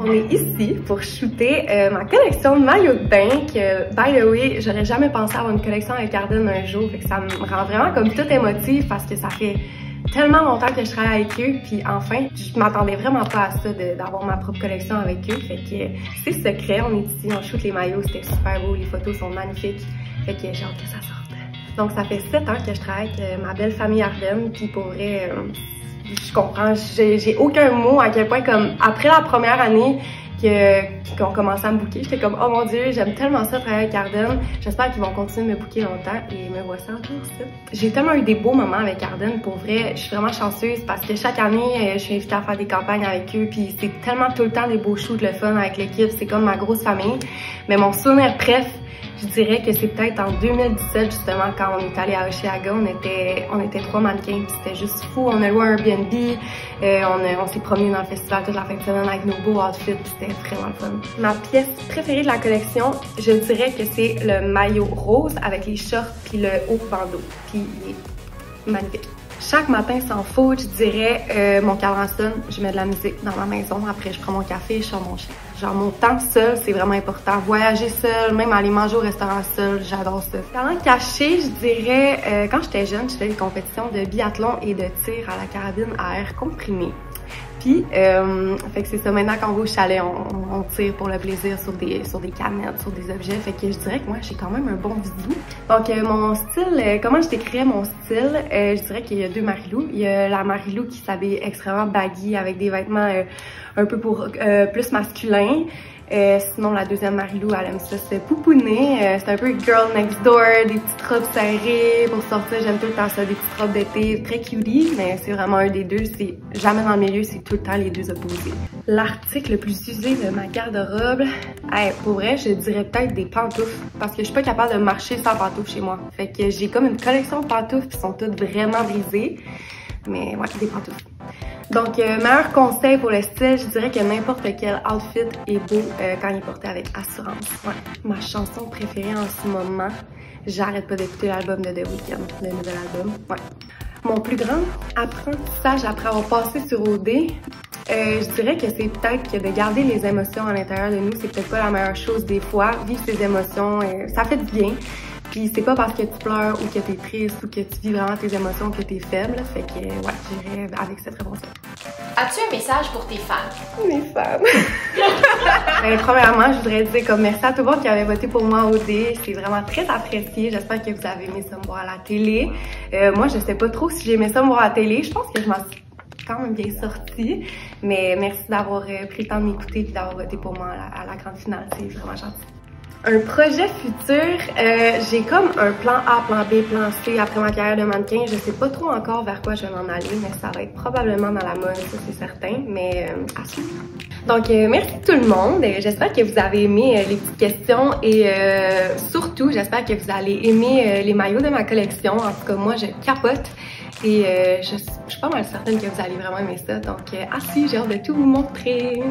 On est ici pour shooter ma collection de maillots de bain que, by the way, j'aurais jamais pensé avoir une collection avec Arden un jour. Fait que ça me rend vraiment comme toute émotive parce que ça fait tellement longtemps que je travaille avec eux. Puis enfin, je m'attendais vraiment pas à ça d'avoir ma propre collection avec eux. Fait que c'est secret, on est ici, on shoot les maillots, c'était super beau, les photos sont magnifiques. Fait que j'ai hâte que ça sorte. Donc ça fait 7 ans que je travaille avec ma belle famille Arden. Puis pour vrai... je comprends, j'ai aucun mot à quel point, comme, après la première année qu'on commençait à me booker, j'étais comme, oh mon Dieu, j'aime tellement ça travailler avec Arden, j'espère qu'ils vont continuer de me booker longtemps, et me voici encore ça. J'ai tellement eu des beaux moments avec Arden, pour vrai, je suis vraiment chanceuse, parce que chaque année, je suis invitée à faire des campagnes avec eux, puis c'est tellement tout le temps des beaux shoots, le fun avec l'équipe, c'est comme ma grosse famille, mais mon souvenir préf, je dirais que c'est peut-être en 2017, justement, quand on est allé à Osheaga, on était 3 mannequins, puis c'était juste fou. On a loué un Airbnb, on s'est promené dans le festival toute la fin de semaine avec nos beaux outfits, puis c'était vraiment le fun. Ma pièce préférée de la collection, je dirais que c'est le maillot rose avec les shorts puis le haut bandeau, puis il est magnifique. Chaque matin, sans faute, je dirais, mon cadran sonne, je mets de la musique dans ma maison, après je prends mon café, je sors mon chien. Genre, mon temps seul, c'est vraiment important. Voyager seul, même aller manger au restaurant seul, j'adore ça. Talent caché, je dirais, quand j'étais jeune, je faisais des compétitions de biathlon et de tir à la carabine à air comprimé. Puis, fait que c'est ça, maintenant quand on va au chalet, on tire pour le plaisir sur des canettes, sur des objets. Fait que je dirais que moi, j'ai quand même un bon visu. Donc, mon style, comment je décrirais mon style? Je dirais qu'il y a deux Marilou. Il y a la Marilou qui s'habille extrêmement baggy avec des vêtements un peu plus masculins. Sinon, la deuxième Marilou, elle aime ça se pouponner. C'est un peu girl next door, des petites robes serrées pour sortir. J'aime tout le temps ça, des petites robes d'été très cutie, mais c'est vraiment un des deux. C'est jamais dans le milieu, c'est tout le temps les deux opposés. L'article le plus usé de ma garde-robe, pour vrai, je dirais peut-être des pantoufles, parce que je suis pas capable de marcher sans pantoufles chez moi. Fait que j'ai comme une collection de pantoufles qui sont toutes vraiment brisées. Mais ouais, des pantoufles. Donc, meilleur conseil pour le style, je dirais que n'importe quel outfit est beau quand il est porté avec assurance. Ouais. Ma chanson préférée en ce moment, j'arrête pas d'écouter l'album de The Weeknd, le nouvel album. Ouais. Mon plus grand apprentissage après avoir passé sur OD, je dirais que c'est peut-être que de garder les émotions à l'intérieur de nous, c'est peut-être pas la meilleure chose des fois. Vivre ses émotions, ça fait du bien. Puis c'est pas parce que tu pleures ou que t'es triste ou que tu vis vraiment tes émotions que t'es faible. Fait que ouais, j'irais avec cette réponse-là. As-tu un message pour tes fans? Mes fans! Premièrement, je voudrais dire comme merci à tout le monde qui avait voté pour moi au OD. C'est vraiment très apprécié. J'espère que vous avez aimé ça me voir à la télé. Moi, je sais pas trop si j'ai aimé ça me voir à la télé. Je pense que je m'en suis quand même bien sortie. Mais merci d'avoir pris le temps de m'écouter et d'avoir voté pour moi à la grande finale. C'est vraiment gentil. Un projet futur, j'ai comme un plan A, plan B, plan C après ma carrière de mannequin. Je sais pas trop encore vers quoi je vais m'en aller, mais ça va être probablement dans la mode, ça c'est certain, mais à suivre. Donc, merci tout le monde. J'espère que vous avez aimé les petites questions et surtout, j'espère que vous allez aimer les maillots de ma collection. En tout cas, moi, je capote et je suis pas mal certaine que vous allez vraiment aimer ça. Donc, à suivre, j'ai hâte de tout vous montrer.